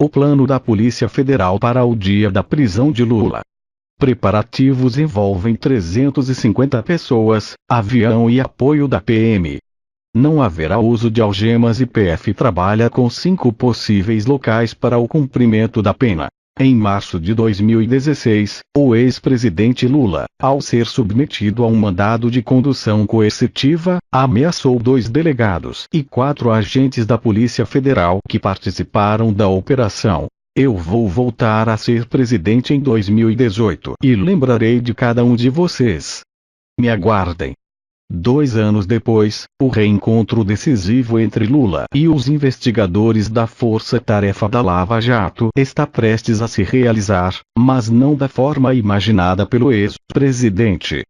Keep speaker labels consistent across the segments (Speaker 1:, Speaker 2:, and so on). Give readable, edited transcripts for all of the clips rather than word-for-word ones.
Speaker 1: o plano da Polícia Federal para o dia da prisão de Lula. Preparativos envolvem 350 pessoas, avião e apoio da PM. Não haverá uso de algemas e PF trabalha com 5 possíveis locais para o cumprimento da pena. Em março de 2016, o ex-presidente Lula, ao ser submetido a um mandado de condução coercitiva, ameaçou 2 delegados e 4 agentes da Polícia Federal que participaram da operação. Eu vou voltar a ser presidente em 2018 e lembrarei de cada um de vocês. Me aguardem. 2 anos depois, o reencontro decisivo entre Lula e os investigadores da Força Tarefa da Lava Jato está prestes a se realizar, mas não da forma imaginada pelo ex-presidente.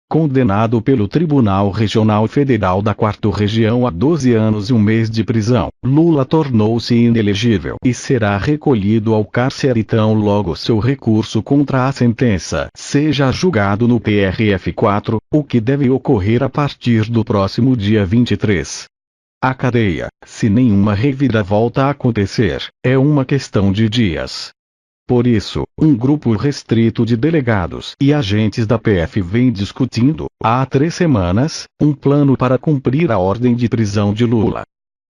Speaker 1: Condenado pelo Tribunal Regional Federal da 4ª Região a 12 anos e 1 mês de prisão, Lula tornou-se inelegível e será recolhido ao cárcere tão logo seu recurso contra a sentença seja julgado no TRF4, o que deve ocorrer a partir do próximo dia 23. A cadeia, se nenhuma reviravolta acontecer, é uma questão de dias. Por isso, um grupo restrito de delegados e agentes da PF vem discutindo, há 3 semanas, um plano para cumprir a ordem de prisão de Lula.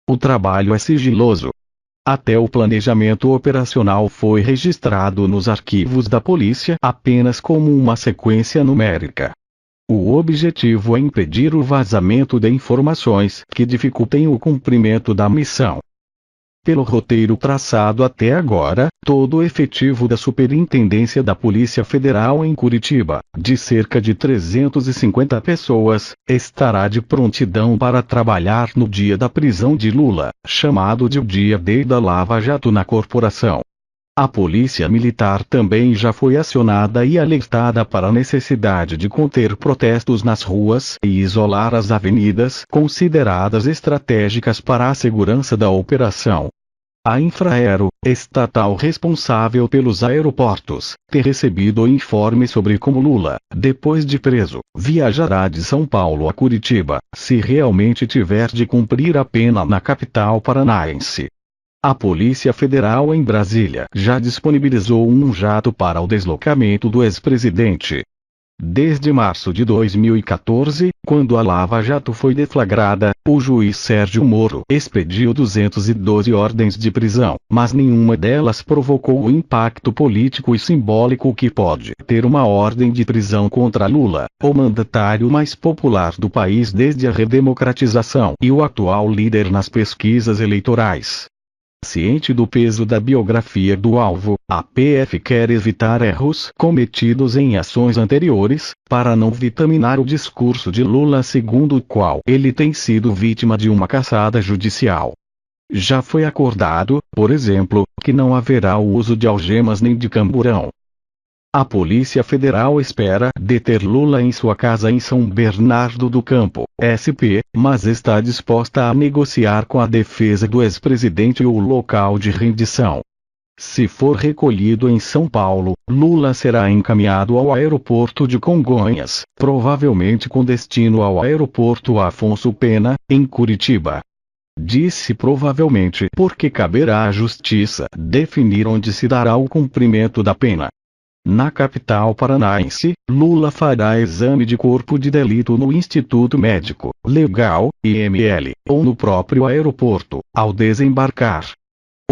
Speaker 1: O trabalho é sigiloso. Até o planejamento operacional foi registrado nos arquivos da polícia apenas como uma sequência numérica. O objetivo é impedir o vazamento de informações que dificultem o cumprimento da missão. Pelo roteiro traçado até agora, todo o efetivo da Superintendência da Polícia Federal em Curitiba, de cerca de 350 pessoas, estará de prontidão para trabalhar no dia da prisão de Lula, chamado de o Dia D da Lava Jato na corporação. A Polícia Militar também já foi acionada e alertada para a necessidade de conter protestos nas ruas e isolar as avenidas consideradas estratégicas para a segurança da operação. A Infraero, estatal responsável pelos aeroportos, tem recebido informe sobre como Lula, depois de preso, viajará de São Paulo a Curitiba, se realmente tiver de cumprir a pena na capital paranaense. A Polícia Federal em Brasília já disponibilizou um jato para o deslocamento do ex-presidente. Desde março de 2014, quando a Lava Jato foi deflagrada, o juiz Sérgio Moro expediu 212 ordens de prisão, mas nenhuma delas provocou o impacto político e simbólico que pode ter uma ordem de prisão contra Lula, o mandatário mais popular do país desde a redemocratização e o atual líder nas pesquisas eleitorais. Ciente do peso da biografia do alvo, a PF quer evitar erros cometidos em ações anteriores, para não vitaminar o discurso de Lula segundo o qual ele tem sido vítima de uma caçada judicial. Já foi acordado, por exemplo, que não haverá o uso de algemas nem de camburão. A Polícia Federal espera deter Lula em sua casa em São Bernardo do Campo, SP, mas está disposta a negociar com a defesa do ex-presidente o local de rendição. Se for recolhido em São Paulo, Lula será encaminhado ao aeroporto de Congonhas, provavelmente com destino ao aeroporto Afonso Pena, em Curitiba. Disse provavelmente porque caberá à Justiça definir onde se dará o cumprimento da pena. Na capital paranaense, Lula fará exame de corpo de delito no Instituto Médico Legal, IML, ou no próprio aeroporto, ao desembarcar.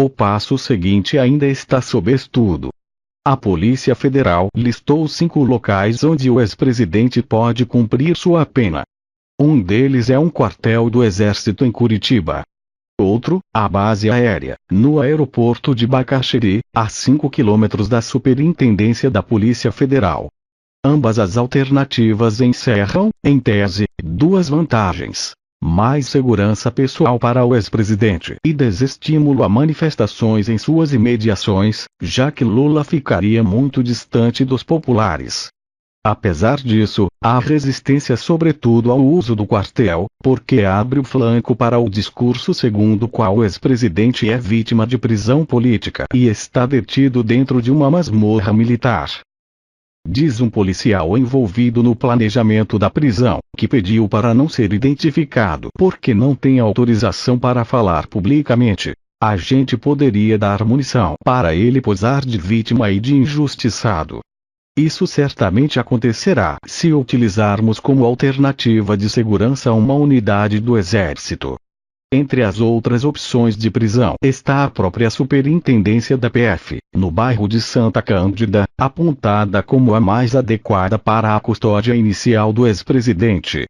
Speaker 1: O passo seguinte ainda está sob estudo. A Polícia Federal listou 5 locais onde o ex-presidente pode cumprir sua pena. Um deles é um quartel do Exército em Curitiba. Outro, a base aérea, no aeroporto de Bacaxiri, a 5 quilômetros da Superintendência da Polícia Federal. Ambas as alternativas encerram, em tese, 2 vantagens: mais segurança pessoal para o ex-presidente e desestímulo a manifestações em suas imediações, já que Lula ficaria muito distante dos populares. Apesar disso, há resistência sobretudo ao uso do quartel, porque abre o flanco para o discurso segundo o qual o ex-presidente é vítima de prisão política e está detido dentro de uma masmorra militar. Diz um policial envolvido no planejamento da prisão, que pediu para não ser identificado porque não tem autorização para falar publicamente. A gente poderia dar munição para ele posar de vítima e de injustiçado. Isso certamente acontecerá se utilizarmos como alternativa de segurança uma unidade do Exército. Entre as outras opções de prisão está a própria Superintendência da PF, no bairro de Santa Cândida, apontada como a mais adequada para a custódia inicial do ex-presidente.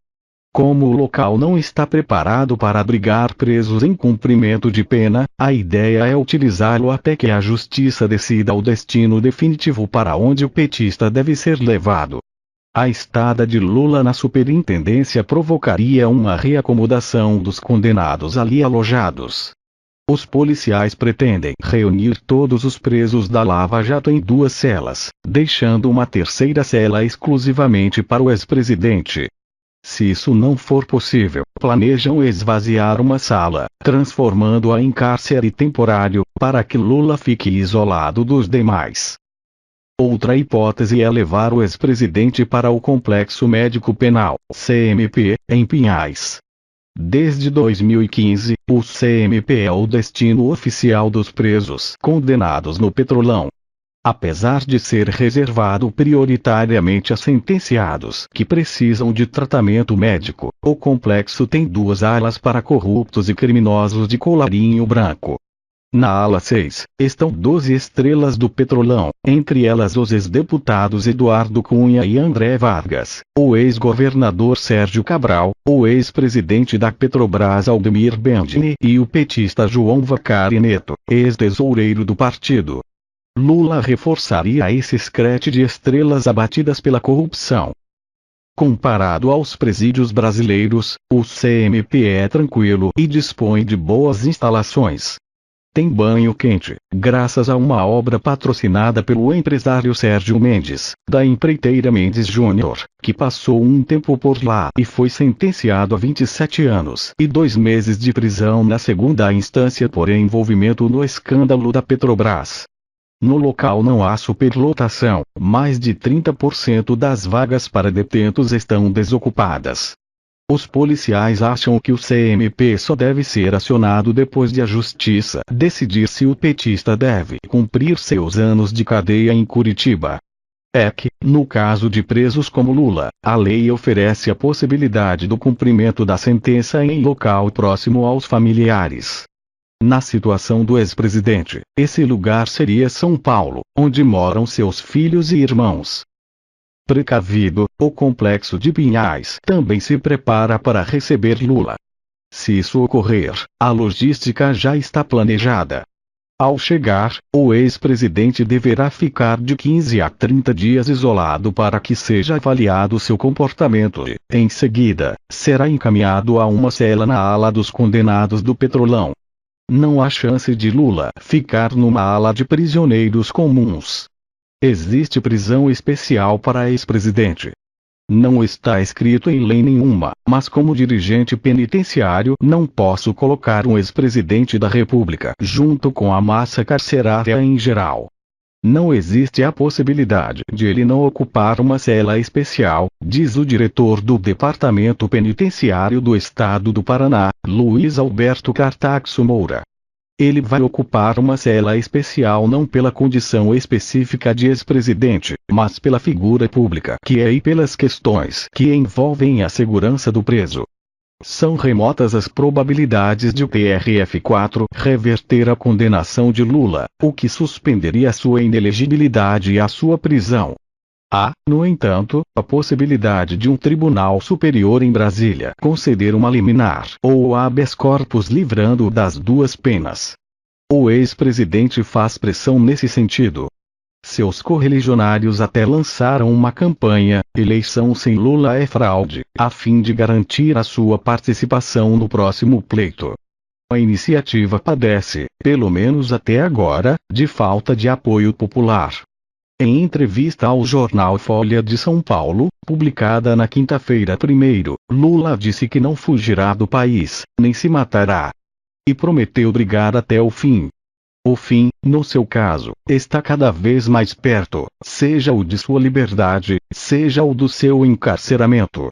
Speaker 1: Como o local não está preparado para abrigar presos em cumprimento de pena, a ideia é utilizá-lo até que a justiça decida o destino definitivo para onde o petista deve ser levado. A estada de Lula na superintendência provocaria uma reacomodação dos condenados ali alojados. Os policiais pretendem reunir todos os presos da Lava Jato em 2 celas, deixando uma terceira cela exclusivamente para o ex-presidente. Se isso não for possível, planejam esvaziar uma sala, transformando-a em cárcere temporário, para que Lula fique isolado dos demais. Outra hipótese é levar o ex-presidente para o Complexo Médico Penal, CMP, em Pinhais. Desde 2015, o CMP é o destino oficial dos presos condenados no Petrolão. Apesar de ser reservado prioritariamente a sentenciados que precisam de tratamento médico, o complexo tem 2 alas para corruptos e criminosos de colarinho branco. Na ala 6, estão 12 estrelas do Petrolão, entre elas os ex-deputados Eduardo Cunha e André Vargas, o ex-governador Sérgio Cabral, o ex-presidente da Petrobras Aldemir Bendini e o petista João Vacari Neto, ex-tesoureiro do partido. Lula reforçaria esse escrete de estrelas abatidas pela corrupção. Comparado aos presídios brasileiros, o CMP é tranquilo e dispõe de boas instalações. Tem banho quente, graças a uma obra patrocinada pelo empresário Sérgio Mendes, da empreiteira Mendes Júnior, que passou um tempo por lá e foi sentenciado a 27 anos e 2 meses de prisão na segunda instância por envolvimento no escândalo da Petrobras. No local não há superlotação, mais de 30% das vagas para detentos estão desocupadas. Os policiais acham que o CMP só deve ser acionado depois de a justiça decidir se o petista deve cumprir seus anos de cadeia em Curitiba. É que, no caso de presos como Lula, a lei oferece a possibilidade do cumprimento da sentença em local próximo aos familiares. Na situação do ex-presidente, esse lugar seria São Paulo, onde moram seus filhos e irmãos. Precavido, o complexo de Pinhais também se prepara para receber Lula. Se isso ocorrer, a logística já está planejada. Ao chegar, o ex-presidente deverá ficar de 15 a 30 dias isolado para que seja avaliado seu comportamento e, em seguida, será encaminhado a uma cela na ala dos condenados do Petrolão. Não há chance de Lula ficar numa ala de prisioneiros comuns. Existe prisão especial para ex-presidente. Não está escrito em lei nenhuma, mas como dirigente penitenciário não posso colocar um ex-presidente da República junto com a massa carcerária em geral. Não existe a possibilidade de ele não ocupar uma cela especial, diz o diretor do Departamento Penitenciário do Estado do Paraná, Luiz Alberto Cartaxo Moura. Ele vai ocupar uma cela especial não pela condição específica de ex-presidente, mas pela figura pública que é e pelas questões que envolvem a segurança do preso. São remotas as probabilidades de o TRF4 reverter a condenação de Lula, o que suspenderia sua inelegibilidade e a sua prisão. Há, no entanto, a possibilidade de um tribunal superior em Brasília conceder uma liminar ou habeas corpus livrando-o das 2 penas. O ex-presidente faz pressão nesse sentido. Seus correligionários até lançaram uma campanha, "Eleição sem Lula é fraude", a fim de garantir a sua participação no próximo pleito. A iniciativa padece, pelo menos até agora, de falta de apoio popular. Em entrevista ao jornal Folha de São Paulo, publicada na quinta-feira 1º, Lula disse que não fugirá do país, nem se matará. E prometeu brigar até o fim. O fim, no seu caso, está cada vez mais perto, seja o de sua liberdade, seja o do seu encarceramento.